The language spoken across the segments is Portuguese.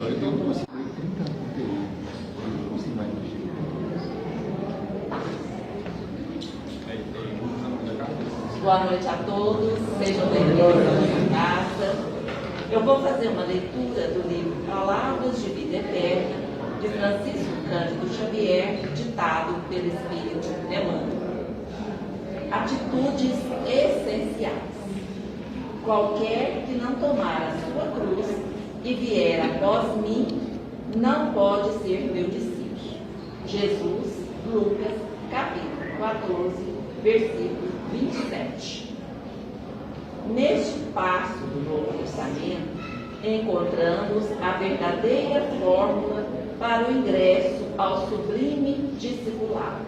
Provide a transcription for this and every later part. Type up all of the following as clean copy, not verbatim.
Então, como assim? 30 conteúdo. Como você vai mexer? Boa noite a todos, sejam bem-vindos à minha casa. Eu vou fazer uma leitura do livro Palavras de Vida Eterna, de Francisco Cândido Xavier, ditado pelo Espírito Emmanuel. Atitudes essenciais. Qualquer que não tomar a sua cruz e vier após mim, não pode ser meu discípulo. Jesus, Lucas, capítulo 14, versículo 27. Neste passo do Novo Testamento, encontramos a verdadeira fórmula para o ingresso ao sublime discipulado.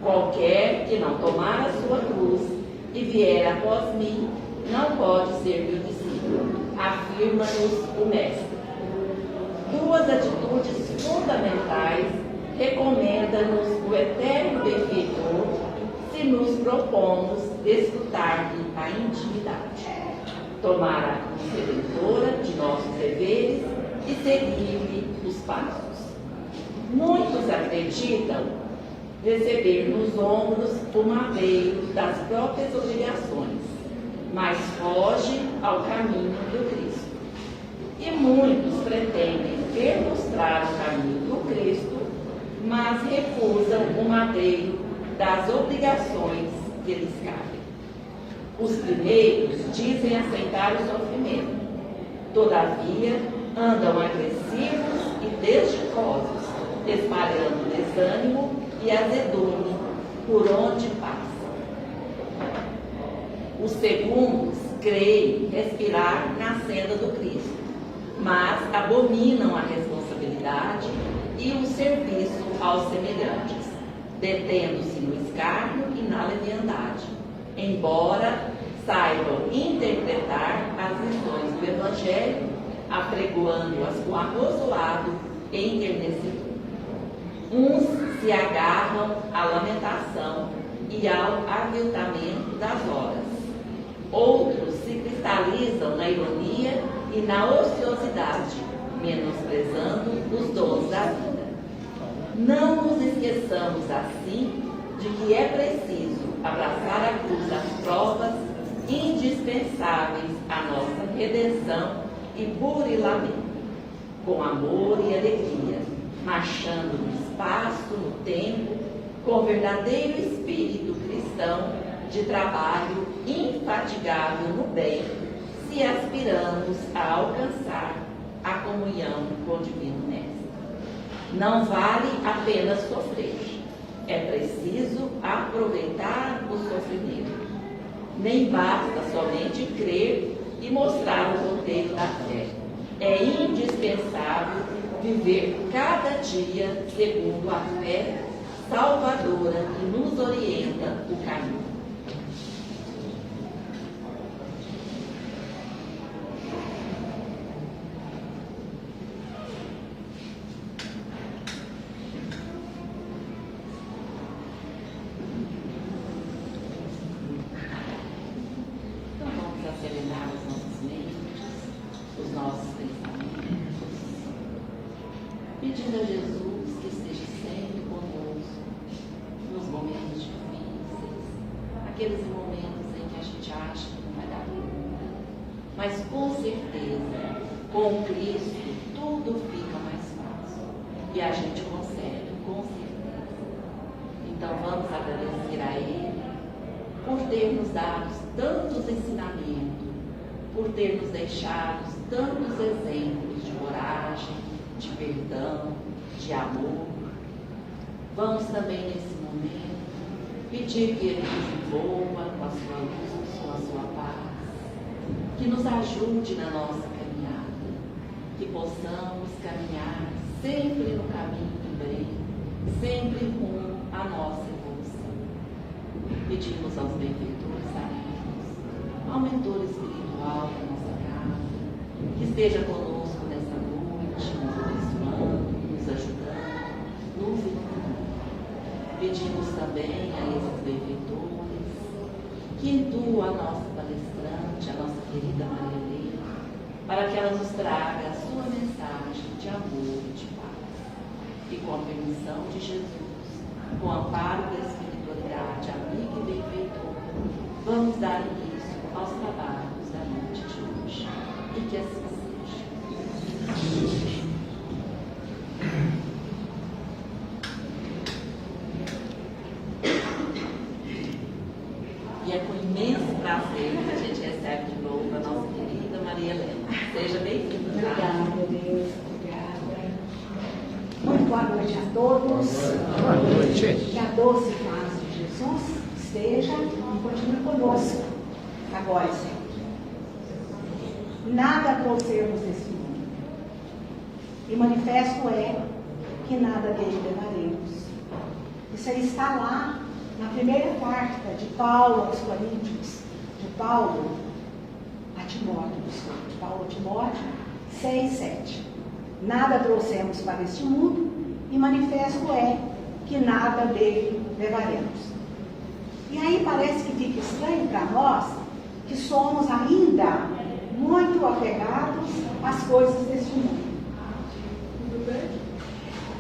Qualquer que não tomar a sua cruz e vier após mim, não pode ser meu discípulo, afirma-nos o Mestre. Duas atitudes fundamentais recomenda-nos o eterno benfeitor se nos propomos desfrutar-lhe a intimidade, tomar a cruz redentora de nossos deveres e seguir-lhe os passos. Muitos acreditam receber nos ombros o madeiro das próprias obrigações, mas foge ao caminho do Cristo. E muitos pretendem demonstrar o caminho do Cristo, mas recusam o madeiro das obrigações que lhes cabem. Os primeiros dizem aceitar o sofrimento, todavia andam agressivos e desditosos, espalhando desânimo e azedume por onde passam. Os segundos creem respirar na senda do Cristo, mas abominam a responsabilidade e o serviço aos semelhantes, detendo-se no escárnio e na leviandade, embora saibam interpretar as lições do Evangelho, apregoando-as com arrozoado e enternecedor. Uns se agarram à lamentação e ao aviltamento das horas. Outros se cristalizam na ironia e na ociosidade, menosprezando os dons da vida. Não nos esqueçamos, assim, de que é preciso abraçar a cruz das provas indispensáveis à nossa redenção e burilamento, com amor e alegria, marchando no espaço, no tempo, com verdadeiro espírito cristão de trabalho infatigável no bem, se aspiramos a alcançar a comunhão com o Divino Mestre. Não vale apenas sofrer, é preciso aproveitar o sofrimento. Nem basta somente crer e mostrar o roteiro da fé. É indispensável viver cada dia segundo a fé salvadora que nos orienta o caminho. Serenar as nossas mentes, os nossos pensamentos, pedindo a Jesus que esteja sempre conosco nos momentos difíceis, aqueles momentos em que a gente acha que não vai dar conta, mas com certeza, com Cristo, tudo fica mais fácil e a gente consegue, com certeza. Então vamos agradecer a Ele por ter nos dado tantos ensinamentos, por ter nos deixado tantos exemplos de coragem, de perdão, de amor. Vamos também nesse momento pedir que Ele nos envolva com a sua luz, com a sua paz, que nos ajude na nossa caminhada, que possamos caminhar sempre no caminho do bem, sempre rumo à nossa evolução. Pedimos aos benfeitores amigos, ao mentor espiritual da nossa casa, que esteja conosco nessa noite, nos abençoando, nos ajudando, nos iluminando. Pedimos também a esses benfeitores que intuam a nossa palestrante, a nossa querida Maria Helena, para que ela nos traga a sua mensagem mensagem de amor e de paz. E com a permissão de Jesus, com o amparo da espiritualidade amiga e benfeitora, vamos dar início aos trabalhos da noite de hoje. E que assim seja. E é com imenso prazer que a gente recebe de novo a nossa querida Maria Helena. Seja bem-vinda. Obrigada, Deus. Obrigada. Muito boa noite a todos. Boa noite. Que a doce paz de Jesus esteja e continue conosco, agora e sempre. Nada trouxemos desse mundo. E manifesto é que nada dele levaremos. Isso aí está lá na primeira carta de Paulo aos Coríntios, de Paulo a Timóteo, 6, 7. Nada trouxemos para este mundo, e manifesto é que nada dele levaremos. E aí parece que fica estranho para nós, que somos ainda muito apegados às coisas deste mundo.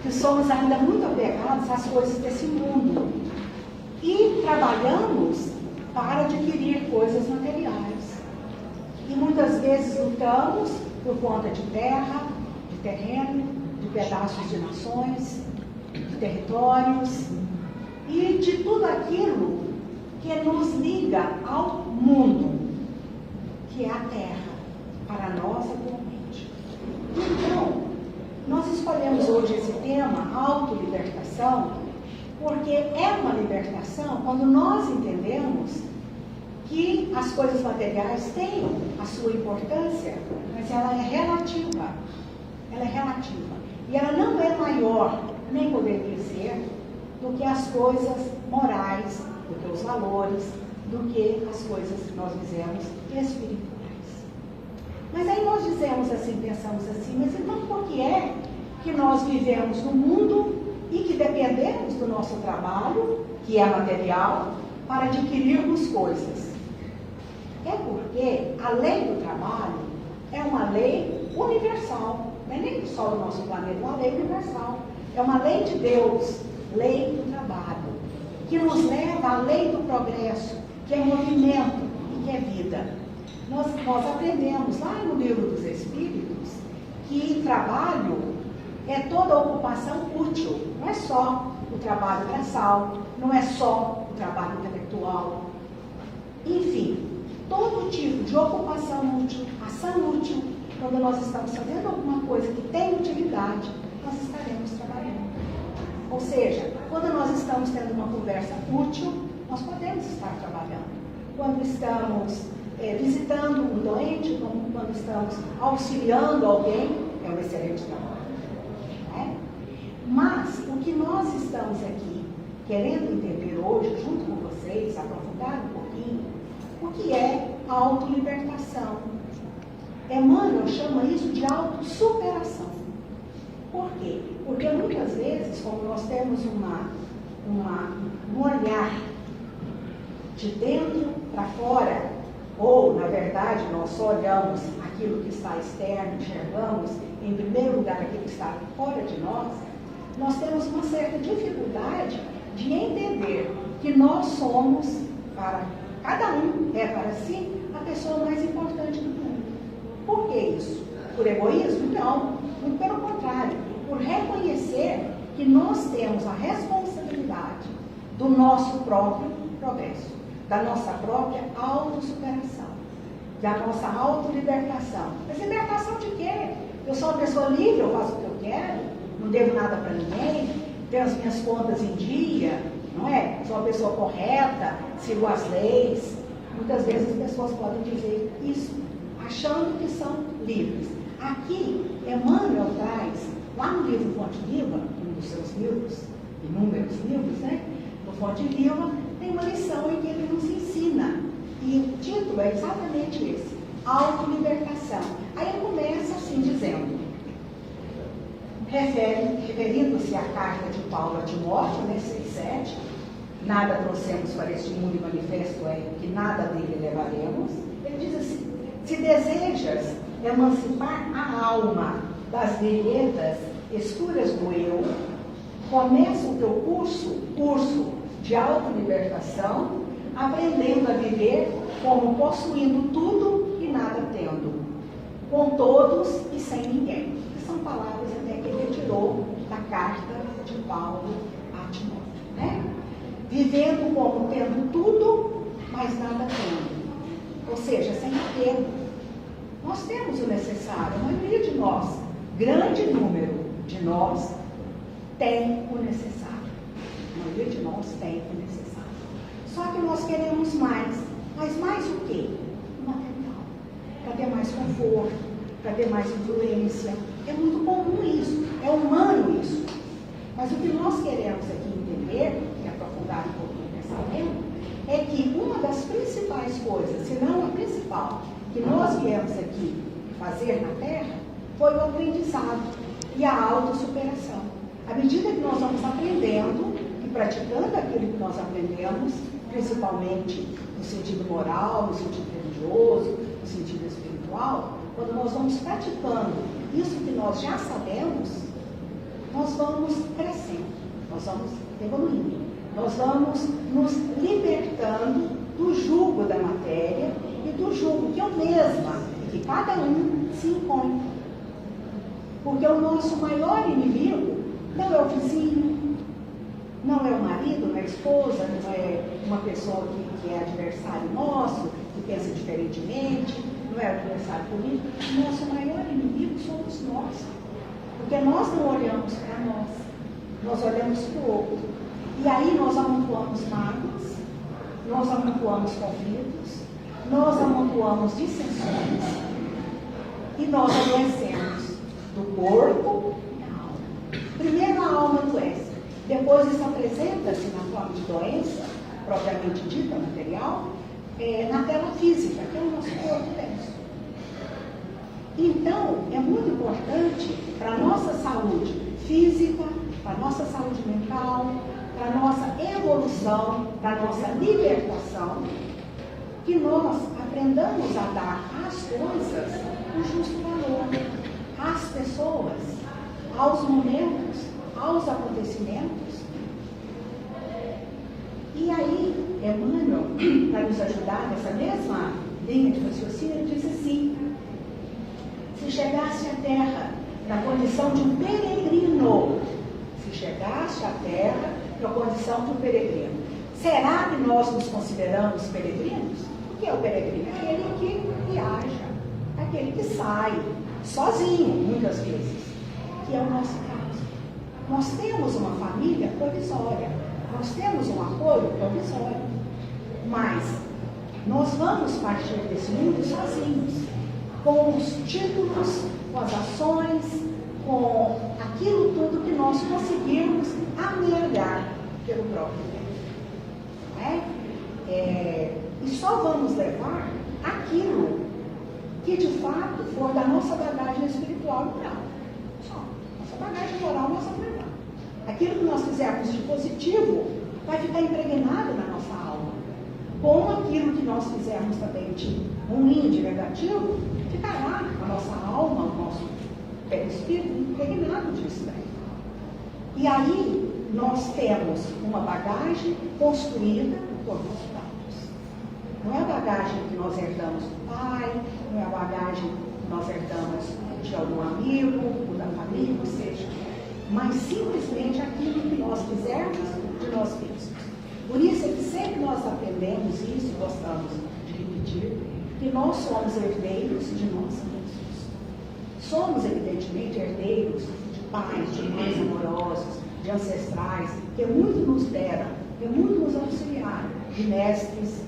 Que somos ainda muito apegados às coisas desse mundo. E trabalhamos para adquirir coisas materiais. E muitas vezes lutamos por conta de terra, de terreno, de pedaços de nações, de territórios e de tudo aquilo que nos liga ao mundo, que é a terra, para nós atualmente. Então, nós escolhemos hoje esse tema, autolibertação, porque é uma libertação quando nós entendemos que as coisas materiais têm a sua importância, mas ela é relativa. Ela é relativa. E ela não é maior, nem poderia ser, do que as coisas morais, do que os valores, do que as coisas que nós dizemos espirituais. Mas aí nós dizemos assim, pensamos assim, mas então por que é que nós vivemos no mundo e que dependemos do nosso trabalho, que é material, para adquirirmos coisas? É porque a lei do trabalho é uma lei universal, não é nem só do nosso planeta, é uma lei universal. É uma lei de Deus, lei do trabalho, que nos leva à lei do progresso, que é movimento e que é vida. Nós aprendemos lá no Livro dos Espíritos que trabalho é toda ocupação útil, não é só o trabalho braçal, não é só o trabalho intelectual. Enfim, todo tipo de ocupação útil, ação útil, quando nós estamos fazendo alguma coisa que tem utilidade, nós estaremos trabalhando. Ou seja, quando nós estamos tendo uma conversa útil, nós podemos estar trabalhando. Quando estamos visitando um doente, quando estamos auxiliando alguém, é um excelente trabalho. Mas o que nós estamos aqui querendo entender hoje, junto com vocês, aprofundar um pouquinho, o que é autolibertação. Emmanuel chama isso de autossuperação. Por quê? Porque muitas vezes, como nós temos um olhar de dentro para fora, ou, na verdade, nós só olhamos aquilo que está externo, enxergamos, em primeiro lugar, aquilo que está fora de nós temos uma certa dificuldade de entender que nós somos, para cada um é para si, a pessoa mais importante do mundo. Por que isso? Por egoísmo? Não. Muito pelo contrário. Por reconhecer que nós temos a responsabilidade do nosso próprio progresso, da nossa própria autossuperação, da nossa autolibertação. Mas libertação de quê? Eu sou uma pessoa livre, eu faço o que eu quero, não devo nada para ninguém, tenho as minhas contas em dia, não é? Sou uma pessoa correta, sigo as leis. Muitas vezes as pessoas podem dizer isso, achando que são livres. Aqui, Emmanuel traz, lá no livro Fonte Viva, um dos seus livros, inúmeros livros, né? No Fonte Viva, tem uma lição em que ele nos ensina. E o título é exatamente esse, autolibertação. Aí ele começa assim dizendo, referindo-se à carta de Paulo a Timóteo, né, 6,7, nada trouxemos para este mundo e manifesto é que nada dele levaremos. Ele diz assim, se desejas emancipar a alma das veredas escuras do eu, começa o teu curso de autolibertação, aprendendo a viver como possuindo tudo e nada tendo, com todos e sem ninguém. Que são palavras até que ele retirou da carta de Paulo a Timóteo, né? Vivendo como tendo tudo, mas nada tendo. Ou seja, sem apego. Nós temos o necessário, a maioria de nós, grande número de nós, tem o necessário. A maioria de nós tem o necessário. Só que nós queremos mais. Mas mais o quê? O material. Para ter mais conforto, para ter mais influência. É muito comum isso, é humano isso. Mas o que nós queremos aqui entender, e aprofundar um pouco no pensamento, é que uma das principais coisas, se não a principal, que nós viemos aqui fazer na Terra, foi o aprendizado e a autossuperação. À medida que nós vamos aprendendo e praticando aquilo que nós aprendemos, principalmente no sentido moral, no sentido religioso, no sentido espiritual, quando nós vamos praticando isso que nós já sabemos, nós vamos crescendo, nós vamos evoluindo, nós vamos nos libertando do jugo da matéria e do jugo que eu mesma, que cada um se impõe. Porque o nosso maior inimigo não é o vizinho, não é o marido, não é a esposa, não é uma pessoa que é adversário nosso, que pensa diferentemente, não é adversário político. O nosso maior inimigo somos nós. Porque nós não olhamos para nós olhamos para o outro. E aí nós amontoamos mágoas, nós amontoamos conflitos, nós amontoamos dissensões e nós adoecemos do corpo e da alma. Primeiro a alma adoece, depois isso apresenta-se na forma de doença, propriamente dita, material, na tela física, que é o nosso corpo denso. Então, é muito importante para a nossa saúde física, para a nossa saúde mental, para a nossa evolução, para a nossa libertação, que nós aprendamos a dar às coisas o justo valor, às pessoas, aos momentos, aos acontecimentos. E aí, Emmanuel, para nos ajudar nessa mesma linha de raciocínio, ele diz assim: se chegasse à Terra na condição de um peregrino, se chegasse à Terra na condição de um peregrino, será que nós nos consideramos peregrinos? O que é o peregrino? Aquele que viaja, aquele que sai, sozinho, muitas vezes, que é o nosso caso. Nós temos uma família provisória, nós temos um apoio provisório, mas nós vamos partir desse mundo sozinhos, com os títulos, com as ações, com aquilo tudo que nós conseguirmos amelhar pelo próprio tempo. E só vamos levar aquilo que de fato for da nossa bagagem espiritual e moral. Só. Nossa bagagem moral nós vamos levar. Aquilo que nós fizermos de positivo vai ficar impregnado na nossa alma. Com aquilo que nós fizermos também de ruim, de negativo, ficará a nossa alma, o nosso perispírito impregnado disso daí. E aí nós temos uma bagagem construída por nossos pais. Não é a bagagem que nós herdamos do pai, não é a bagagem que nós herdamos de algum amigo, ou da família, ou seja, mas simplesmente aquilo que nós fizermos de nós mesmos. Por isso é que sempre nós aprendemos isso e gostamos de repetir, que nós somos herdeiros de nós mesmos. Somos, evidentemente, herdeiros de pais, de mães amorosos, de ancestrais, que muito nos deram, que muito nos auxiliaram, de mestres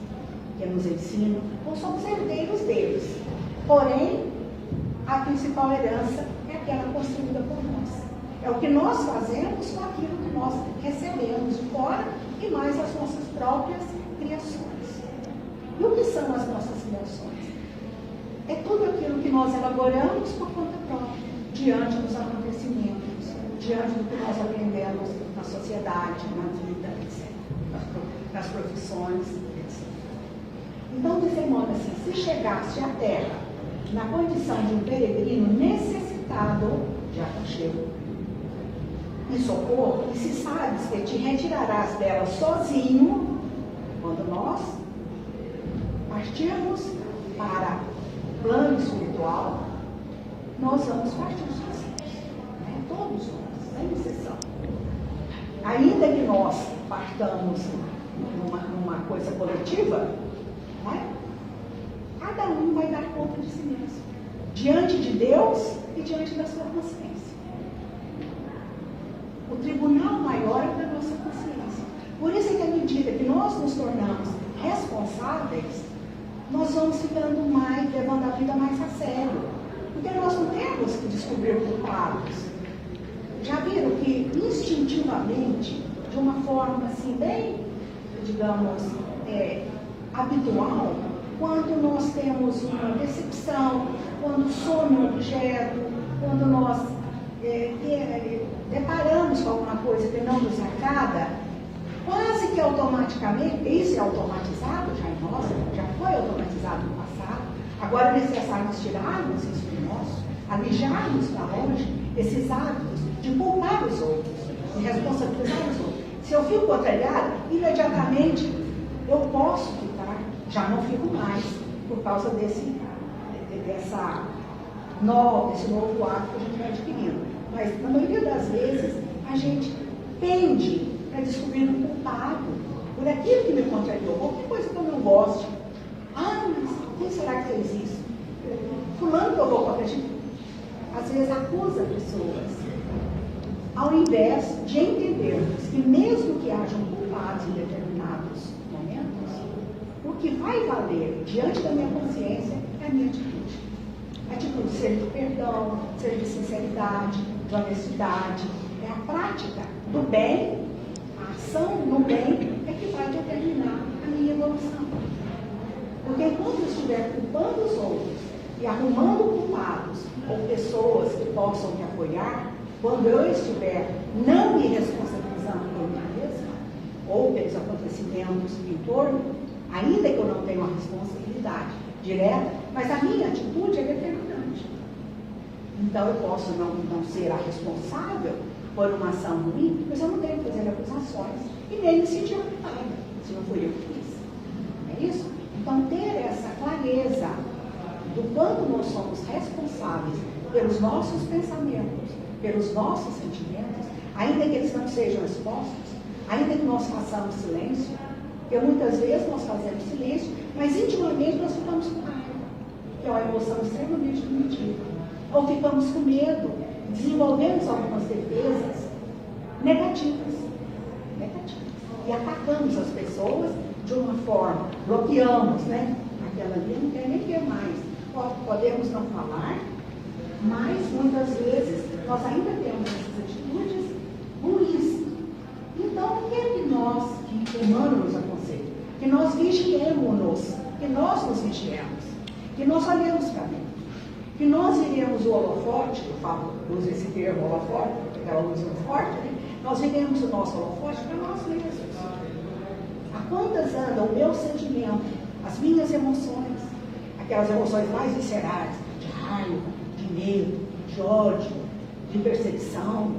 que nos ensinam, ou somos herdeiros deles. Porém, a principal herança é aquela construída por nós. É o que nós fazemos com aquilo que nós recebemos de fora e mais as nossas próprias criações. E o que são as nossas criações? É tudo aquilo que nós elaboramos por conta própria, diante dos acontecimentos, diante do que nós aprendemos na sociedade, na vida, etc. Nas profissões, etc. Então, de modo assim, se chegasse à Terra na condição de um peregrino necessitado, de aconchego e socorro, e se sabes que te retirarás dela sozinho, quando nós partirmos para o plano espiritual, nós vamos partir sozinhos, né? Todos nós, sem exceção. Ainda que nós partamos numa coisa coletiva, né? Cada um vai dar conta de si mesmo, diante de Deus e diante da sua consciência. O tribunal maior é da nossa consciência. Por isso é que à medida que nós nos tornamos responsáveis, nós vamos ficando mais, levando a vida mais a sério. Porque nós não temos que descobrir culpados. Já viram que instintivamente, de uma forma assim bem, digamos, habitual, quando nós temos uma decepção, quando some um objeto, quando nós deparamos com alguma coisa que não nos agrada, quase que automaticamente, isso é automatizado já em nós, já foi automatizado no passado, agora é necessário nós tirarmos isso de nós, alijarmos para longe esses hábitos de culpar os outros, de responsabilizar os outros. Se eu fico contrariado, imediatamente eu posso ficar, já não fico mais, por causa desse novo hábito que a gente vai adquirindo. Mas, na maioria das vezes, a gente pende para descobrir um culpado por aquilo que me contrariou, qualquer coisa que eu não goste. Ah, mas quem será que fez isso? Fulano que eu vou contra a gente, às vezes acusa pessoas, ao invés de entendermos que mesmo que hajam culpados em determinados momentos, o que vai valer diante da minha consciência é a minha atitude. A atitude de ser de perdão, ser de sinceridade, de honestidade. É a prática do bem, a ação no bem é que vai determinar a minha evolução. Porque enquanto eu estiver culpando os outros e arrumando culpados ou pessoas que possam me apoiar, quando eu estiver não me responsabilizando por mim mesma ou pelos acontecimentos em torno, ainda que eu não tenha uma responsabilidade direta, mas a minha atitude é determinante. Então eu posso não ser a responsável por uma ação ruim, mas eu não tenho que fazer acusações e nem me sentir culpada, se não fui eu que fiz. É isso? Então ter essa clareza do quanto nós somos responsáveis pelos nossos pensamentos, pelos nossos sentimentos, ainda que eles não sejam expostos, ainda que nós façamos silêncio, porque muitas vezes nós fazemos silêncio, mas intimamente nós ficamos com raiva, que é uma emoção extremamente primitiva. Ou ficamos com medo, desenvolvemos algumas defesas negativas, e atacamos as pessoas de uma forma, bloqueamos, né? Aquela ali não quer nem ver mais. Podemos não falar, mas muitas vezes nós ainda temos essas atitudes ruins. Então, o que é que nós, que Emmanuel nos aconselha? Que nós vigiemos-nos, que nós nos vigiemos, que nós olhemos para dentro, que nós iremos o holofote, eu uso esse termo holofote, porque ela usa um forte, né? Nós iremos o nosso holofote para nós mesmos. A quantas anda o meu sentimento, as minhas emoções, aquelas emoções mais viscerais, de raiva, de medo, de ódio, de perseguição,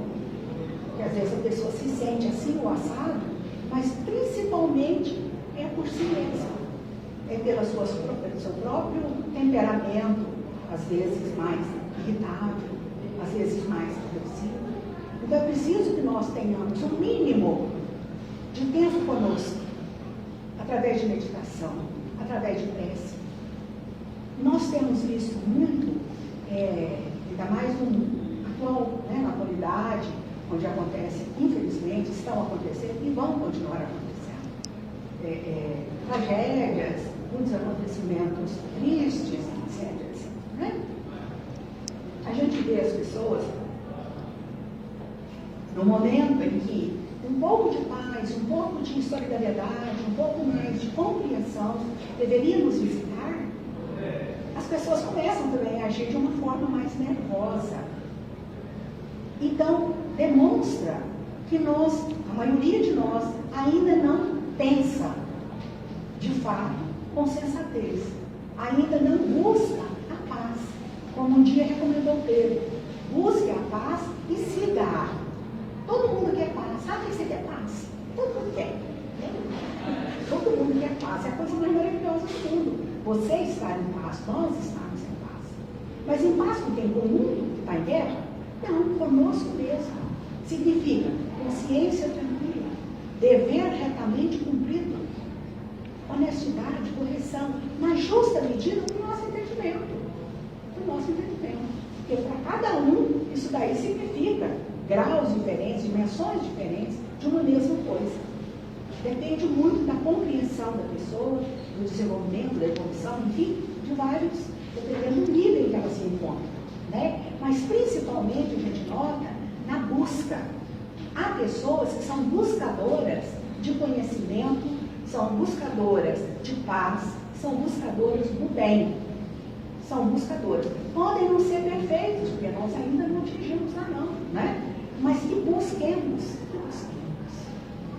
que às vezes a pessoa se sente assim ou assado, mas principalmente é por si mesma, é pelo seu próprio temperamento, às vezes mais irritável, às vezes mais agressivo. Então é preciso que nós tenhamos um mínimo de tempo conosco, através de meditação, através de prece. Nós temos visto muito, ainda mais na atualidade, onde acontece, infelizmente, estão acontecendo e vão continuar acontecendo. Tragédias, muitos acontecimentos tristes, etc. Né? A gente vê as pessoas, no momento em que um pouco de paz, um pouco de solidariedade, um pouco mais de compreensão deveria nos visitar, as pessoas começam também a agir de uma forma mais nervosa. Então, demonstra que nós, a maioria de nós, ainda não pensa, de fato, com sensatez. Ainda não busca a paz, como um dia recomendou Pedro. busque a paz e siga-a. Todo mundo quer paz. Sabe o que você quer paz? Todo mundo quer. Todo mundo quer paz. É a coisa mais maravilhosa do mundo. Você estar em paz, nós estamos em paz. Mas em paz com quem? Com o mundo que está em guerra? Não, conosco mesmo. Significa consciência tranquila, dever retamente cumprido, honestidade, correção, na justa medida do nosso entendimento. Do nosso entendimento. Porque para cada um, isso daí significa graus diferentes, dimensões diferentes de uma mesma coisa. Depende muito da compreensão da pessoa, do desenvolvimento, da evolução, enfim, de vários, dependendo do nível em que ela se encontra. Né? Mas principalmente a gente nota na busca. Há pessoas que são buscadoras de conhecimento, são buscadoras de paz, são buscadoras do bem. São buscadoras. Podem não ser perfeitos, porque nós ainda não atingimos lá não, né? Mas que busquemos, que busquemos.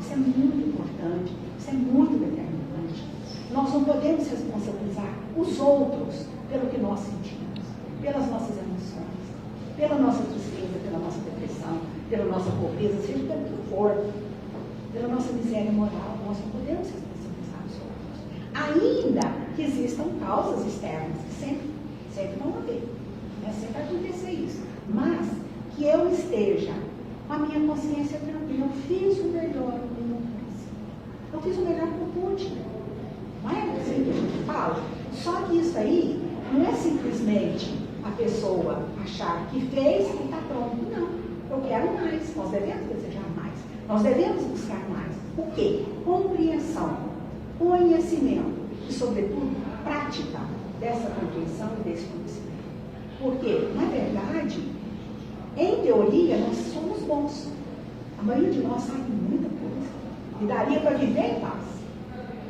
Isso é muito importante, isso é muito determinante. Nós não podemos responsabilizar os outros pelo que nós sentimos, pelas nossas emoções, pela nossa tristeza, pela nossa depressão, pela nossa pobreza, seja pelo que for, pela nossa miséria moral. Nós não podemos responsabilizar os outros. Ainda que existam causas externas, que sempre vão haver, né? Sempre vai acontecer isso. Mas que eu esteja com a minha consciência tranquila, eu fiz o melhor que eu pude. Eu fiz o melhor que eu pude. Não é assim que a gente fala? Só que isso aí não é simplesmente a pessoa achar que fez e está pronto. Não. Eu quero mais. Nós devemos desejar mais. Nós devemos buscar mais. O quê? Compreensão, conhecimento e, sobretudo, prática dessa compreensão e desse conhecimento. Porque, na verdade, em teoria, nós somos bons. A maioria de nós sabe muita coisa. E daria para viver em paz.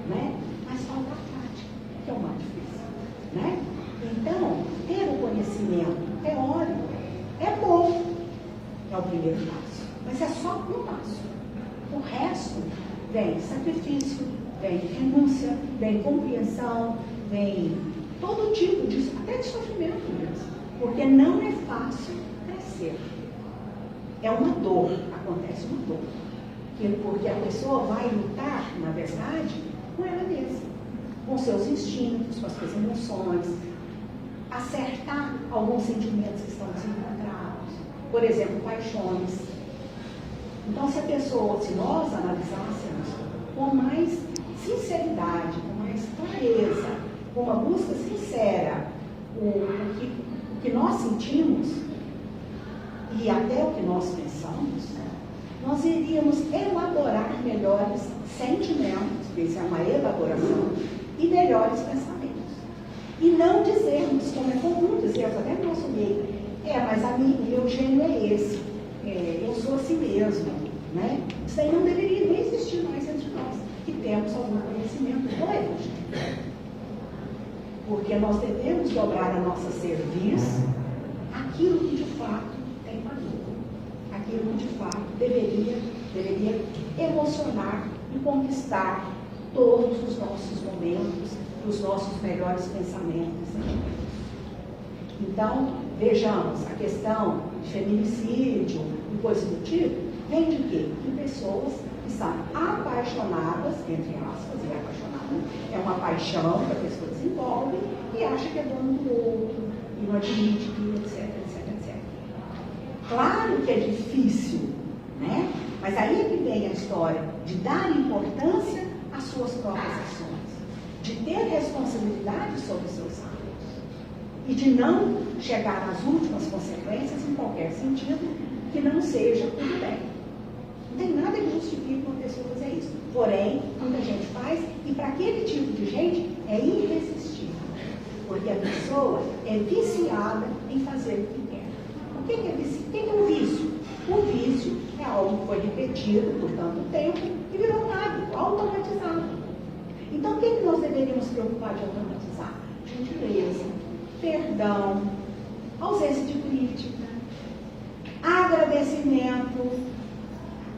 Né? Mas falta a prática, que é o mais difícil. Né? Então, ter o conhecimento teórico é bom. É o primeiro passo. Mas é só um passo. O resto vem sacrifício, vem renúncia, vem compreensão, vem todo tipo de, até de sofrimento mesmo. Porque não é fácil crescer. É uma dor, acontece uma dor. Porque a pessoa vai lutar, na verdade, com ela mesma, com seus instintos, com as suas emoções, acertar alguns sentimentos que estão desencontrados. Por exemplo, paixões. Então, se nós analisássemos com mais sinceridade, com mais clareza, com uma busca sincera, o que nós sentimos e até o que nós pensamos, nós iríamos elaborar melhores sentimentos, isso é uma elaboração, e melhores pensamentos. E não dizermos, como é comum dizermos até no nosso meio, mas o meu gênio é esse, eu sou assim mesmo, né? Isso aí não deveria nem existir mais entre nós, que temos algum conhecimento do Evangelho. Porque nós devemos dobrar a nossa serviço aquilo que de fato tem valor, aquilo que de fato deveria emocionar e conquistar todos os nossos momentos, os nossos melhores pensamentos. Então, vejamos, a questão de feminicídio e coisa do tipo, vem de quê? De pessoas que são apaixonadas, entre aspas, e apaixonada é uma paixão que a pessoa desenvolve e acha que é dono do outro, e não admite que, etc, etc, etc. Claro que é difícil, né? Mas aí é que vem a história de dar importância às suas próprias ações, de ter responsabilidade sobre os seus atos e de não chegar às últimas consequências em qualquer sentido que não seja tudo bem. Não tem nada que justifique uma pessoa fazer isso. Porém, muita gente faz e para aquele tipo de gente é irresistível. Porque a pessoa é viciada em fazer o que quer. O que é vício? O que é um vício? O vício é algo que foi repetido por tanto tempo e virou um hábito, automatizado. Então, o que nós deveríamos preocupar de automatizar? Gentileza, perdão, ausência de crítica, agradecimento.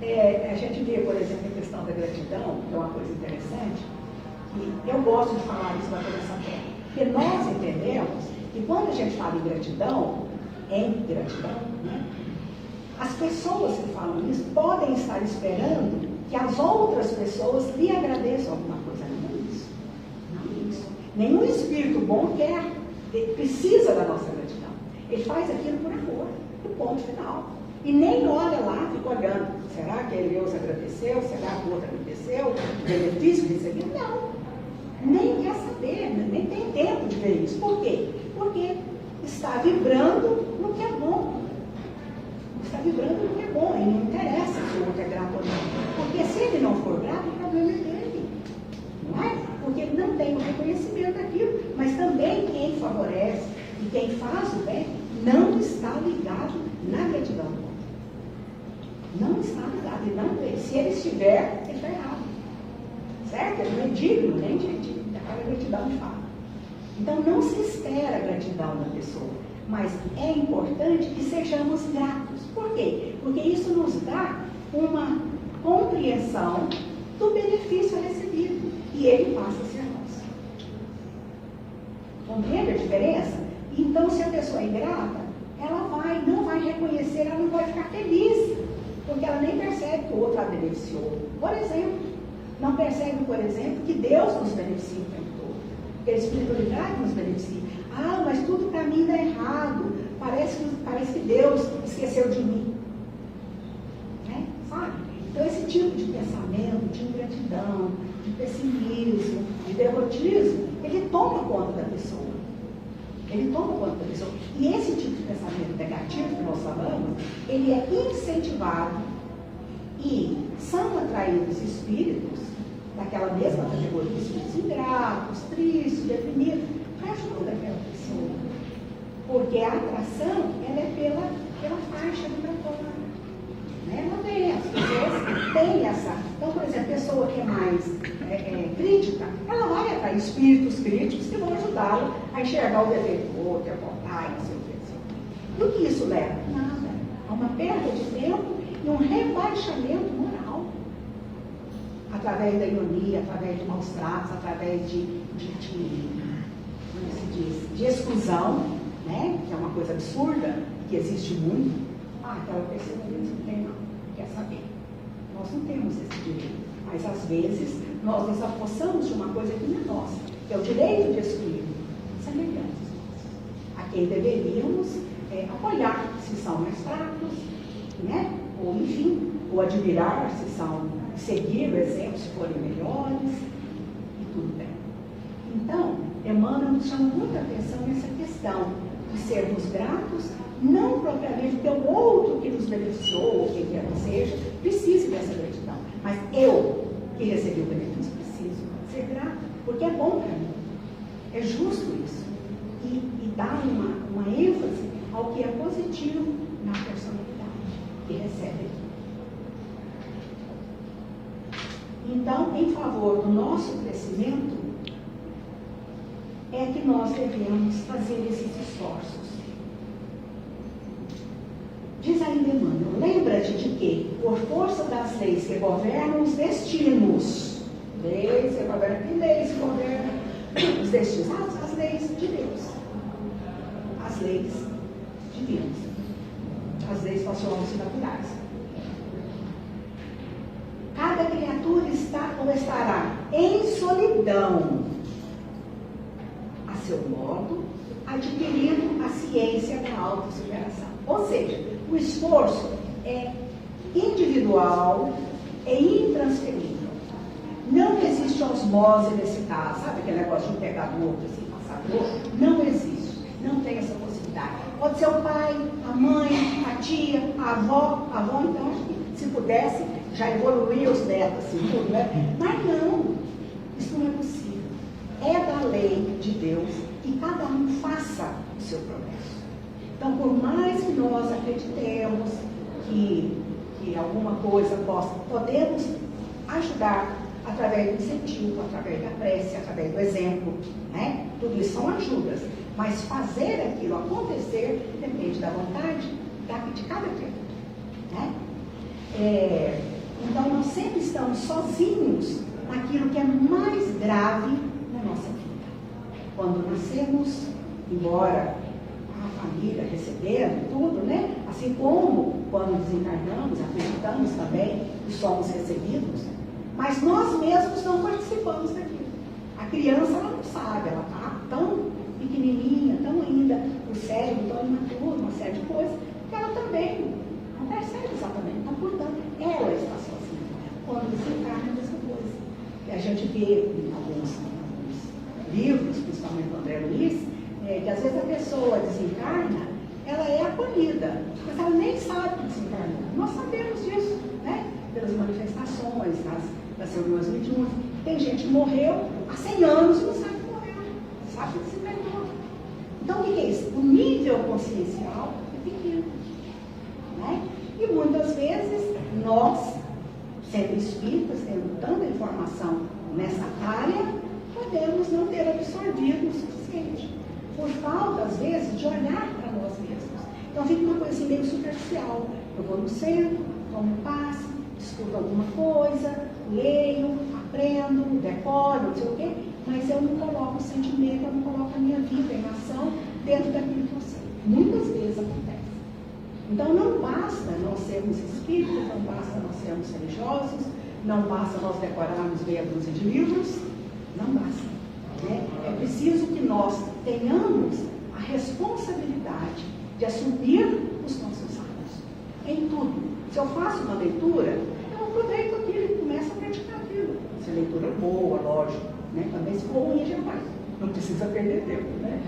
A gente vê, por exemplo, a questão da gratidão, que é uma coisa interessante, e eu gosto de falar isso na Convenção Terra, porque nós entendemos que quando a gente fala em gratidão, né? As pessoas que falam isso podem estar esperando que as outras pessoas lhe agradeçam alguma coisa. Não é isso. Não é isso. Nenhum espírito bom precisa da nossa gratidão. Ele faz aquilo por amor, no ponto final. E nem olha lá, fica olhando. Será que Deus agradeceu? Será que o outro agradeceu? O benefício que recebeu? Não. Nem quer saber, nem tem tempo de ver isso. Por quê? Porque está vibrando no que é bom. Está vibrando no que é bom. E não interessa se o outro é grato ou não. Porque se ele não for grato, o problema é dele. Não é? Porque ele não tem o reconhecimento daquilo. Mas também quem favorece e quem faz o bem não está ligado na gratidão do outro. Não está ligado. E não, se ele estiver, ele está errado. Certo? Ele não é digno nem daquela gratidão de fato. Então não se espera a gratidão da pessoa. Mas é importante que sejamos gratos. Por quê? Porque isso nos dá uma compreensão do benefício recebido. E ele passa a ser nosso. Compreende a diferença? Então, se a pessoa é ingrata, ela não vai reconhecer, ela não vai ficar feliz. Porque ela nem percebe que o outro a beneficiou. Por exemplo, não percebe, por exemplo, que Deus nos beneficia o tempo todo. Que a espiritualidade nos beneficia. Ah, mas tudo para mim dá errado. Parece que Deus esqueceu de mim. Né? Sabe? Então esse tipo de pensamento, de ingratidão, de pessimismo, de derrotismo, ele toma conta da pessoa. Ele toma conta da pessoa. E esse tipo de pensamento negativo que nós falamos, ele é incentivado e são atraídos espíritos daquela mesma categoria, espíritos ingratos, tristes, deprimidos, para ajudar aquela pessoa. Porque a atração, ela é pela faixa vibratória. Né? Ela tem, as pessoas têm essa. Então, por exemplo, a pessoa que é mais crítica, ela vai atrair espíritos críticos que vão ajudá-la a enxergar o defeito do outro, a vontade, não sei o que. O que isso leva? Nada. A uma perda de tempo e um rebaixamento moral. Através da ironia, através de maus tratos, através de exclusão, né? Que é uma coisa absurda, que existe muito. Ah, aquela pessoa não tem, não quer saber. Nós não temos esse direito. Mas às vezes nós nos apossamos de uma coisa que não é nossa, que é o direito de excluir semelhantes a quem deveríamos apoiar, se são mais fracos, né? Ou enfim, ou admirar, se são, seguir o exemplo, se forem melhores, e tudo bem. Então, Emmanuel nos chama muita atenção nessa questão de sermos gratos, não propriamente porque o outro que nos beneficiou, ou quem quer que seja, precise dessa gratidão. Mas eu, que recebi o benefício, preciso ser grata, porque é bom para mim. É justo isso. E dá uma ênfase ao que é positivo na personalidade que recebe aqui. Então, em favor do nosso crescimento, é que nós devemos fazer esses esforços. Diz ainda Emmanuel, lembra-te de que, por força das leis que governam os destinos, leis que governam, que leis que governam os destinos? As leis de Deus. As leis divinas. As leis sociais e naturais. Cada criatura está ou estará em solidão, a seu modo, adquirindo a ciência da autossuperação. Ou seja, o esforço é individual, é intransferível. Não existe osmose nesse caso, sabe aquele negócio de um pegador, assim, passador? Não existe, não tem essa possibilidade. Pode ser o pai, a mãe, a tia, a avó, então, se pudesse, já evoluía os netos, assim, tudo, né? Mas não, isso não é possível. É da lei de Deus que cada um faça o seu progresso. Então, por mais que nós acreditemos que alguma coisa podemos ajudar através do incentivo, através da prece, através do exemplo, né? Tudo isso são ajudas. Mas fazer aquilo acontecer depende da vontade de cada criatura, né? Então, nós sempre estamos sozinhos naquilo que é mais grave na nossa vida. Quando nascemos, embora a família recebendo tudo, né? Assim como, quando desencarnamos, acreditamos também que somos recebidos, mas nós mesmos não participamos daquilo. A criança, ela não sabe, ela está tão pequenininha, tão ainda, o cérebro tão imaturo, uma série de coisas, que ela também não percebe exatamente. Então, portanto, ela está sozinha. Quando desencarna, é a mesma coisa. E a gente vê em alguns livros, principalmente do André Luiz, que às vezes a pessoa desencarna, ela é acolhida, mas ela nem sabe que desencarnou. Nós sabemos disso, né? Pelas manifestações, das reuniões mediúnicas. Tem gente que morreu há 100 anos e não sabe que morreu, sabe que desencarnou. Então, o que é isso? O nível consciencial é pequeno, né? E muitas vezes nós, sendo espíritas, tendo tanta informação nessa área, podemos não ter absorvido o suficiente, por falta, às vezes, de olhar para nós mesmos. Então fica uma coisa assim meio superficial. Eu vou no centro, tomo um passe, escuto alguma coisa, leio, aprendo, decoro, não sei o quê, mas eu não coloco o sentimento, eu não coloco a minha vida em ação dentro daquilo que eu sei. Muitas vezes acontece. Então não basta nós sermos espíritos, não basta nós sermos religiosos, não basta nós decorarmos meia dúzia de livros, não basta. Né? É preciso que nós tenhamos a responsabilidade de assumir os nossos atos em tudo. Se eu faço uma leitura, eu aproveito aquilo e começo a praticar aquilo. Se a leitura é boa, lógico, né? Também se for ruim, já vai. Não precisa perder tempo, né?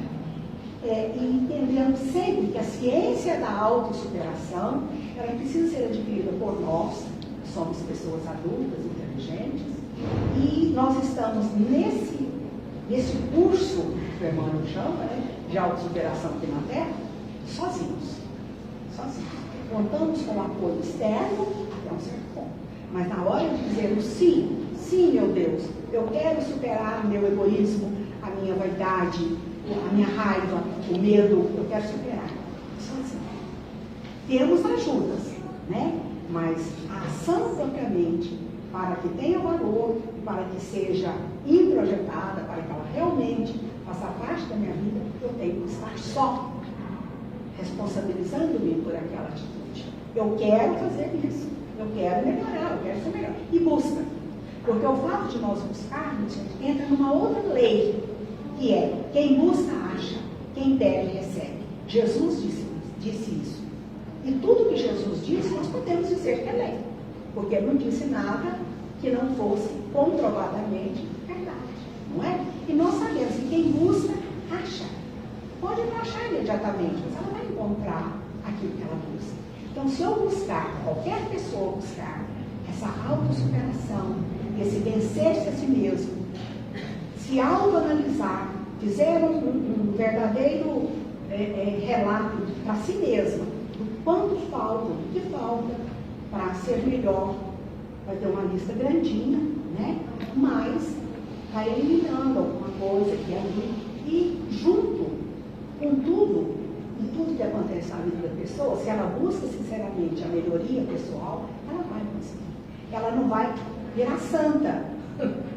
E entendendo sempre que a ciência da autossuperação, ela precisa ser adquirida por nós, que somos pessoas adultas, inteligentes, e nós estamos nesse curso que o Emmanuel chama, né, de autossuperação aqui na Terra, sozinhos. Contamos com o apoio externo até um certo ponto. Mas na hora de dizermos sim, meu Deus, eu quero superar o meu egoísmo, a minha vaidade, a minha raiva, o medo, eu quero superar. Sozinho. Temos ajudas, né? Mas a ação propriamente, para que tenha valor, para que seja introjetada, para que ela realmente faça parte da minha vida, eu tenho que estar só, responsabilizando-me por aquela atitude. Eu quero fazer isso, eu quero melhorar, eu quero ser melhor. E busca. Porque o fato de nós buscarmos, entra numa outra lei, que é, quem busca acha, quem pede recebe. Jesus disse isso. E tudo que Jesus disse, nós podemos dizer que é lei. Porque não disse nada que não fosse comprovadamente verdade, não é? E nós sabemos que quem busca, acha. Pode não achar imediatamente, mas ela vai encontrar aquilo que ela busca. Então, se eu buscar, qualquer pessoa buscar, essa autossuperação, esse vencer-se a si mesmo, se autoanalisar, fizer um verdadeiro relato para si mesma, do quanto falta, do que falta para ser melhor, vai ter uma lista grandinha, né? Mas vai eliminando alguma coisa que é ali e junto com tudo, e tudo que acontece na vida da pessoa, se ela busca sinceramente a melhoria pessoal, ela vai conseguir. Ela não vai virar santa,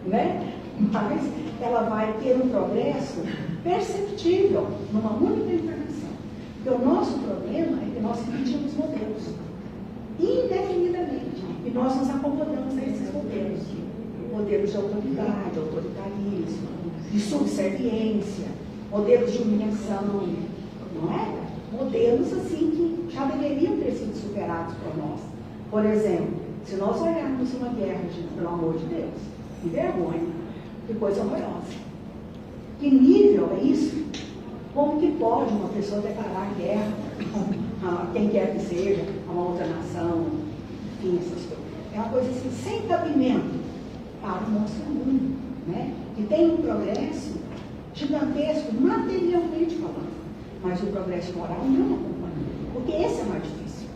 né? Mas ela vai ter um progresso perceptível numa única encarnação. Porque o nosso problema é que nós repetimos modelos indefinidamente. E nós nos acomodamos a esses modelos. Modelos de autoridade, autoritarismo, de subserviência, modelos de humilhação, não é? Modelos assim que já deveriam ter sido superados por nós. Por exemplo, se nós olharmos uma guerra, gente, pelo amor de Deus, que vergonha, que coisa horrorosa. Que nível é isso? Como que pode uma pessoa declarar guerra a quem quer que seja, a uma outra nação, enfim, essas coisas? É uma coisa assim, sem cabimento para o nosso mundo, né? Que tem um progresso gigantesco, materialmente falando, mas o progresso moral não acompanha, porque esse é mais difícil.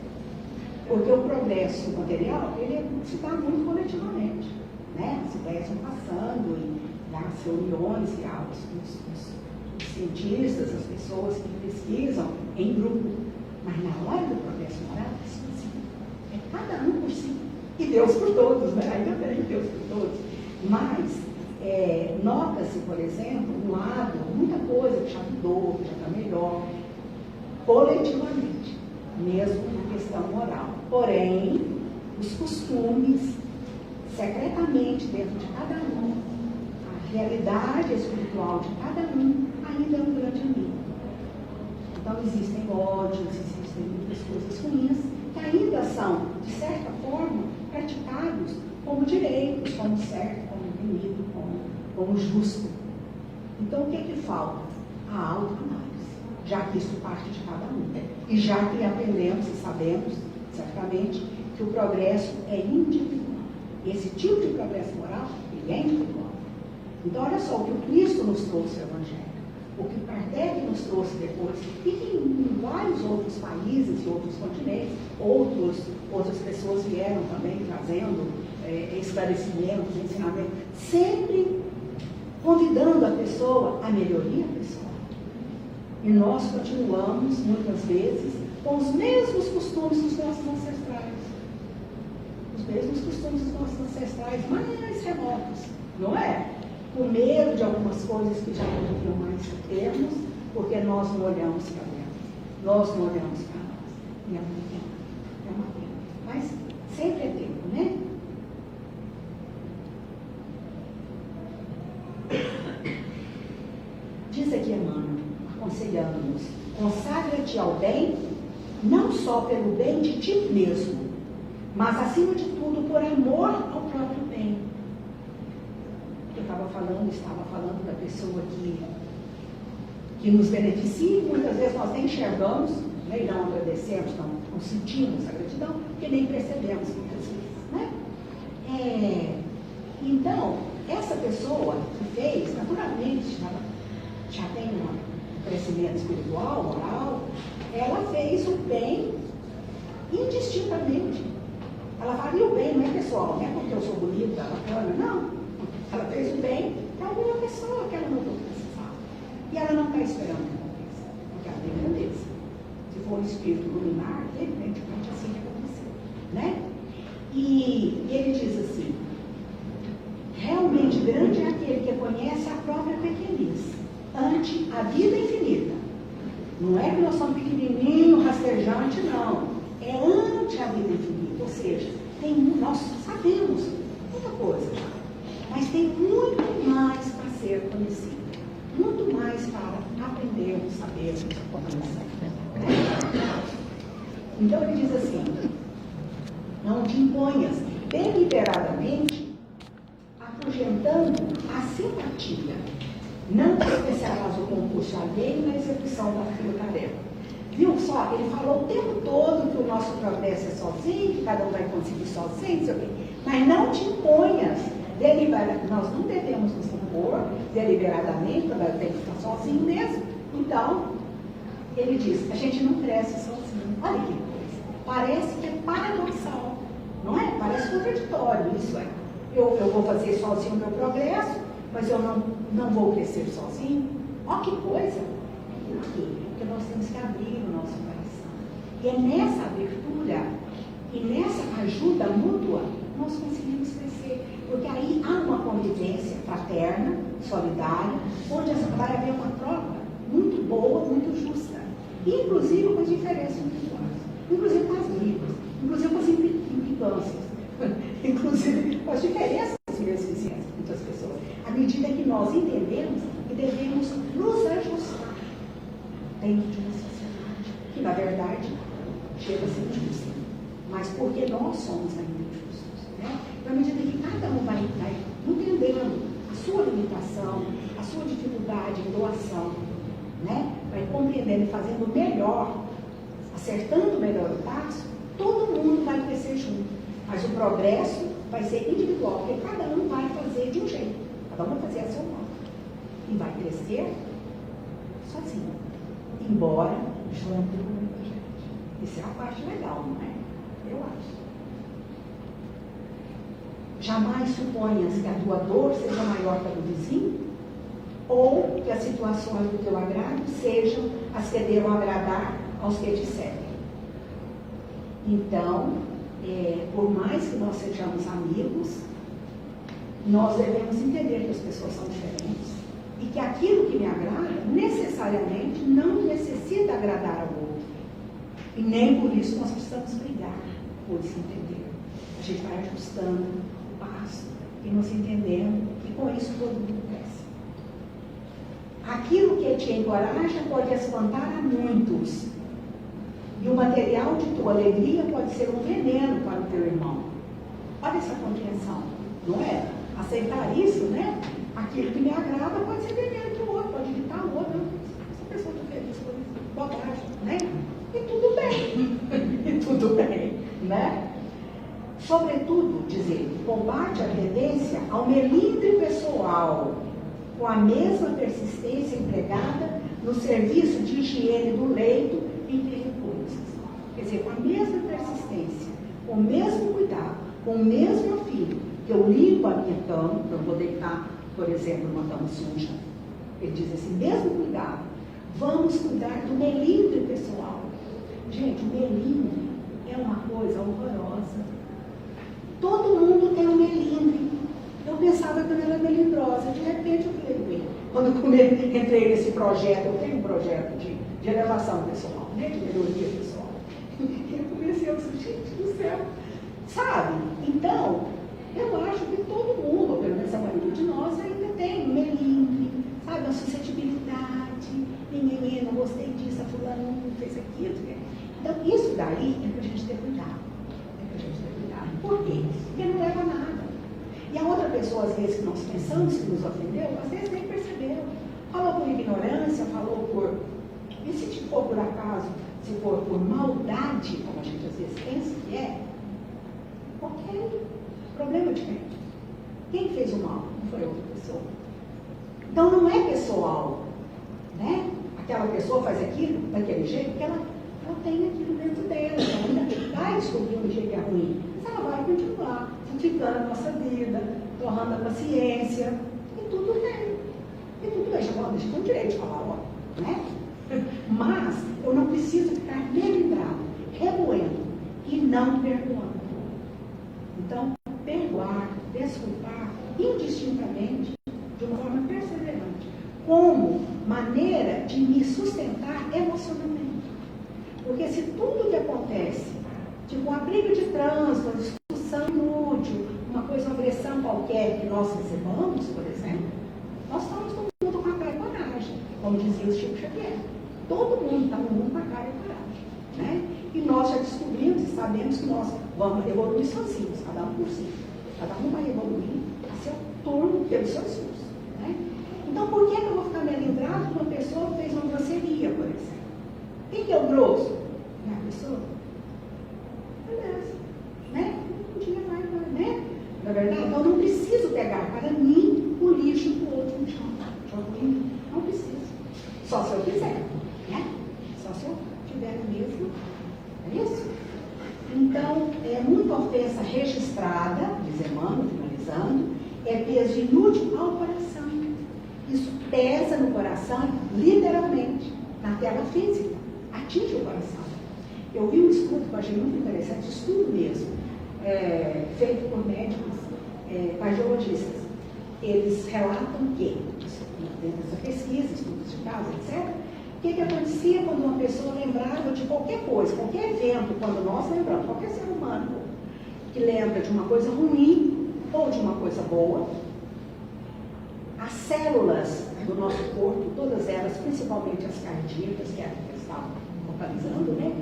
Porque o progresso material, ele se dá muito coletivamente, né? As ideias vão passando, e as reuniões, e os cientistas, as pessoas que pesquisam em grupo. Mas na hora do progresso moral, é sozinho. É cada um por si. E Deus por todos, né? Ainda bem, Deus por todos. Mas nota-se, por exemplo, um lado, muita coisa que já mudou, que já está melhor, coletivamente. mesmo na questão moral. Porém, os costumes, secretamente dentro de cada um, a realidade espiritual de cada um, ainda é um grande amigo. Então, existem ódios, existem muitas coisas ruins, que ainda são, de certa forma, praticados como direitos, como certo, como inimigo, como justo. Então, o que é que falta? A autoanálise, já que isso parte de cada um. E já que aprendemos e sabemos, certamente, que o progresso é individual. Esse tipo de progresso moral, ele é individual. Então, olha só, o que o Cristo nos trouxe o Evangelho, o que Kardec nos trouxe depois, e que em vários outros países e outros continentes, outras pessoas vieram também trazendo esclarecimentos, ensinamentos, sempre convidando a pessoa à melhoria pessoal. E nós continuamos, muitas vezes, com os mesmos costumes dos nossos ancestrais. Os mesmos costumes dos nossos ancestrais mais remotos, não é? Com medo de algumas coisas que já não deviam mais termos, porque nós não olhamos para dentro. Nós não olhamos para nós. E é uma pena. Mas sempre é tempo, né? Diz aqui Emmanuel, aconselhando-nos: consagra-te ao bem, não só pelo bem de ti mesmo, mas acima de tudo por amor ao próprio bem. Eu estava falando da pessoa que nos beneficia, e muitas vezes nós nem enxergamos, né, e não agradecemos, não sentimos a gratidão, porque nem percebemos muitas vezes, né? Então, essa pessoa que fez, naturalmente, já tem um crescimento espiritual, moral, ela fez o bem indistintamente. Ela faria o bem, não é pessoal, não é porque eu sou bonita, bacana, não. Ela fez o bem para alguma pessoa que ela não precisava. E ela não está esperando recompensa, porque ela tem grandeza. Se for um espírito luminar, evidentemente assim que aconteceu, né? E ele diz assim: realmente grande é aquele que conhece a própria pequenez ante a vida infinita. Não é que nós somos pequenininho, rastejante, não. É ante a vida infinita. Ou seja, nós sabemos muita coisa já, mas tem muito mais para ser conhecido. Muito mais para aprendermos, sabermos, conhecer. Então ele diz assim: não te imponhas deliberadamente afugentando a simpatia. Não te especiarás o concurso alheio na execução da tua tarefa. Viu só? Ele falou o tempo todo que o nosso progresso é sozinho, que cada um vai conseguir sozinho, não sei o quê. Mas não te imponhas deliberadamente. Nós não devemos nos impor deliberadamente, porque tem que estar sozinho mesmo. Então, ele diz: a gente não cresce sozinho. Olha que coisa. Parece que é paradoxal, não é? Parece contraditório isso, é. Eu vou fazer sozinho o meu progresso, mas eu não vou crescer sozinho. Olha que coisa. Por quê? Porque nós temos que abrir o nosso coração. E é nessa abertura e nessa ajuda mútua nós conseguimos crescer. Porque aí há uma convivência fraterna, solidária, onde vai haver uma troca muito boa, muito justa. Inclusive com as diferenças individuais, inclusive com as brigas, inclusive com as implicâncias, inclusive com as diferenças mesmo de muitas pessoas. À medida que nós entendemos que devemos nos ajustar dentro de uma sociedade que, na verdade, chega a ser justa, mas porque nós somos ainda injustos, né? À medida que cada um vai entendendo a sua limitação, a sua dificuldade em doação, né? Vai compreendendo e fazendo melhor, acertando melhor o passo, todo mundo vai crescer junto. Mas o progresso vai ser individual, porque cada um vai fazer de um jeito, cada um vai fazer a seu modo. E vai crescer sozinho, embora junto com muita gente. Isso é a parte legal, não é? Eu acho. Jamais suponhas que a tua dor seja maior que a do vizinho, ou que as situações do teu agrado sejam as que devam agradar aos que te servem. Então, por mais que nós sejamos amigos, nós devemos entender que as pessoas são diferentes e que aquilo que me agrada necessariamente não necessita agradar ao outro. E nem por isso nós precisamos brigar ou se entender. A gente vai ajustando o passo e nos entendendo, e com isso todo mundo cresce. Aquilo que te encoraja pode espantar a muitos. E o material de tua alegria pode ser um veneno para o teu irmão. Olha essa compreensão, não é? Aceitar isso, né? Aquilo que me agrada pode ser veneno para o outro, pode irritar o outro. Essa pessoa está feliz por isso, bobagem, né? E tudo bem, e tudo bem, né? Sobretudo, diz ele, combate a tendência ao melindre pessoal, com a mesma persistência empregada no serviço de higiene do leito em que repousas. Quer dizer, com a mesma persistência, com o mesmo cuidado, com o mesmo afinco, que eu limpo a minha cama, eu vou deitar, por exemplo, uma cama suja. Ele diz assim, mesmo cuidado, vamos cuidar do melindre pessoal. Gente, o melindre é uma coisa horrorosa. Todo mundo tem um melindre. Eu pensava que eu era melindrosa, de repente eu falei, quando eu entrei nesse projeto, eu tenho um projeto de elevação pessoal, né, de melhoria pessoal. Eu comecei a dizer, gente do céu, sabe? Então, eu acho que todo mundo, ou pelo menos a maioria de nós, ainda tem um melindre, sabe? Uma suscetibilidade, ninguém, não gostei disso, a fulana não fez aquilo. Então, isso daí é para a gente ter cuidado. Por quê? Porque não leva a nada. E a outra pessoa, às vezes, que nós pensamos que nos ofendeu, às vezes nem percebeu. Falou por ignorância, falou por... E se for por acaso, se for por maldade, como a gente às vezes pensa que é, qualquer problema diferente. Quem fez o mal? Não foi outra pessoa. Então não é pessoal, né? Aquela pessoa faz aquilo daquele jeito, porque ela tem aquilo dentro dela, ela ainda vai descobrir um jeito que é ruim. Mas ela vai continuar santificando a nossa vida, torrando a paciência, e tudo bem. E tudo bem, já deixa com direito de falar, ó, né? Mas eu não preciso ficar melindrado, remoendo e não perdoando. Então, perdoar, desculpar, indistintamente, de uma forma perseverante, como maneira de me sustentar emocionalmente. Porque se tudo que acontece, tipo uma briga de trânsito, uma discussão inútil, uma coisa, uma agressão qualquer que nós recebamos, por exemplo, nós estamos todo mundo com a cara e coragem, como dizia o Chico Xavier. Todo mundo está no mundo com a cara e coragem, né? E nós já descobrimos e sabemos que nós vamos evoluir sozinhos, cada um por si. Cada um vai evoluir a seu turno pelos seus esforços, né? Então, por que eu vou ficar melindrado com uma pessoa que fez uma grosseria, por exemplo? Quem que é o grosso? É a pessoa? Beleza, né? Um dia vai, né? Na verdade, então eu não preciso pegar para mim o lixo do outro no chão. Não preciso. Só se eu quiser, né? Só se eu tiver mesmo. É isso? Então, é muita ofensa registrada, diz Emmanuel, finalizando, é peso inútil ao coração. Isso pesa no coração, literalmente, na tela física, atinge o coração. Eu vi um estudo que eu achei muito interessante, estudo mesmo, feito por médicos, cardiologistas. Eles relatam que, dentro dessa pesquisa, estudos de caso, etc., o que acontecia quando uma pessoa lembrava de qualquer coisa, qualquer evento, quando nós lembramos, qualquer ser humano que lembra de uma coisa ruim ou de uma coisa boa, as células do nosso corpo, todas elas, principalmente as cardíacas, que é a que eles estavam localizando, né?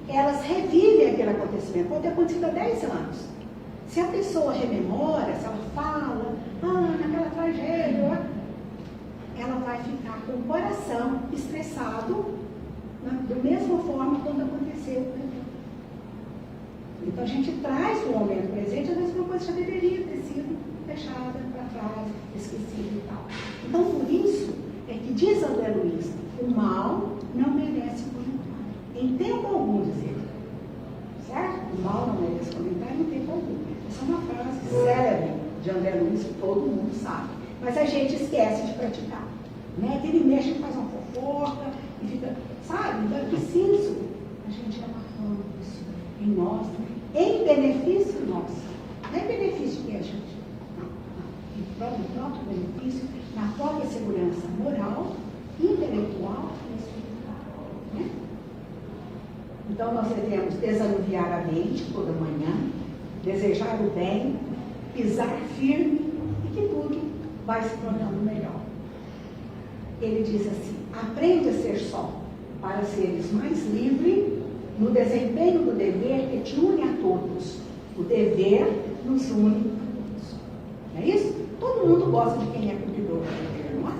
Elas revivem aquele acontecimento, pode ter acontecido há 10 anos. Se a pessoa rememora, se ela fala, naquela tragédia, ela vai ficar com o coração estressado, da mesma forma quando aconteceu. Então a gente traz para o momento presente, às vezes uma coisa já deveria ter sido deixada para trás, esquecida e tal. Então por isso é que diz André Luiz, o mal não merece comentário. Em tempo algum, diz ele. Certo? O mal não merece comentário em tempo algum. Essa é uma frase célebre de André Luiz que todo mundo sabe. Mas a gente esquece de praticar. Né? Que ele mexe, faz uma fofoca e fica, sabe? Então é preciso a gente ir amarrando isso em nós, em benefício nosso. Não é benefício que a gente, em próprio benefício, na própria segurança moral, intelectual e espiritual. Né? Então nós devemos desanuviar a mente toda manhã, desejar o bem, pisar firme e que tudo vai se tornando melhor. Ele diz assim: aprende a ser só, para seres mais livre no desempenho do dever que te une a todos. O dever nos une a todos. Não é isso? Todo mundo gosta de quem é cumpridor do dever, não é?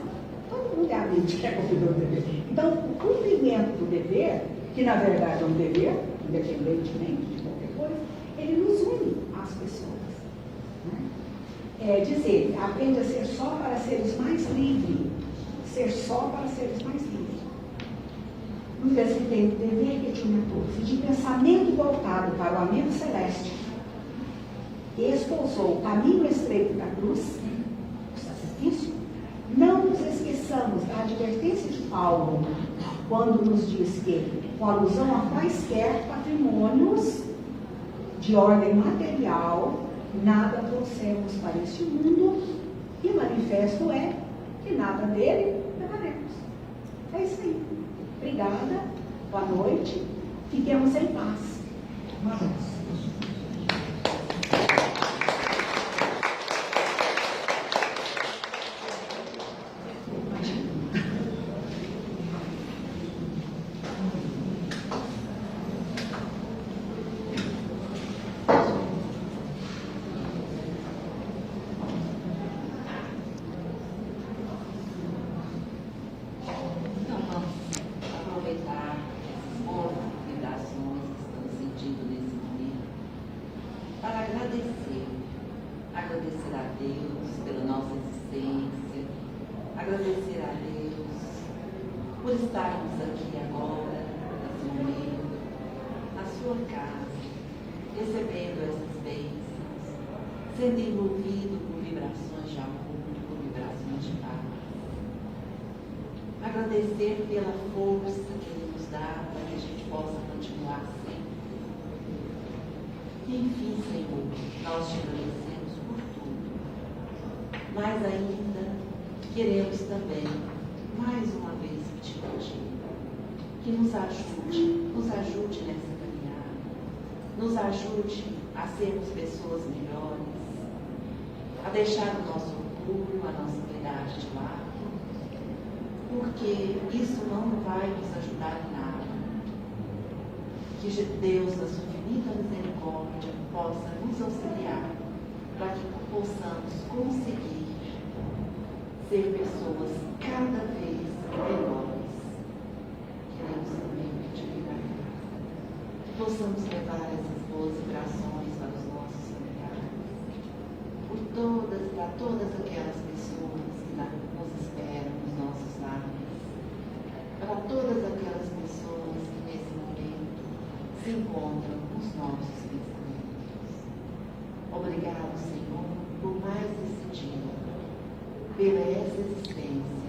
Todo mundo é amigo de quem é cumpridor do dever. Então, o cumprimento do dever, que na verdade é um dever, independentemente de qualquer coisa, ele nos une às pessoas. Né? Dizer, aprende a ser só para seres mais livres. Ser só para seres mais livres. No desempenho do dever que te une a todos, e de pensamento voltado para o amigo celeste, que espousou o caminho estreito da cruz, o sacrifício, não nos esqueçamos da advertência de Paulo, quando nos diz que, com alusão a quaisquer patrimônios de ordem material, nada trouxemos para este mundo, e manifesto é que nada dele levaremos. É isso aí. Obrigada, boa noite, fiquemos em paz. Um abraço. Agradecer a Deus pela nossa existência, agradecer a Deus por estarmos aqui agora, nesse momento, na sua casa, recebendo essas bênçãos, sendo envolvido por vibrações de amor, por vibrações de paz. Agradecer pela força que Ele nos dá para que a gente possa continuar sempre. E, enfim, Senhor, nós te agradecemos por tudo. Mas ainda queremos também, mais uma vez, te pedir que nos ajude nessa caminhada, nos ajude a sermos pessoas melhores, a deixar o nosso orgulho, a nossa vaidade de lado, porque isso não vai nos ajudar em nada. Que Deus, na sua infinita misericórdia, possa nos auxiliar para que possamos conseguir ser pessoas cada vez melhores. Queremos também pedir que possamos levar essas boas vibrações para os nossos familiares, para todas aquelas pessoas que nos esperam nos nossos lares, para todas aquelas pessoas que nesse momento se encontram nos nossos pensamentos. Obrigado, Senhor, por mais esse dia, pela essa existência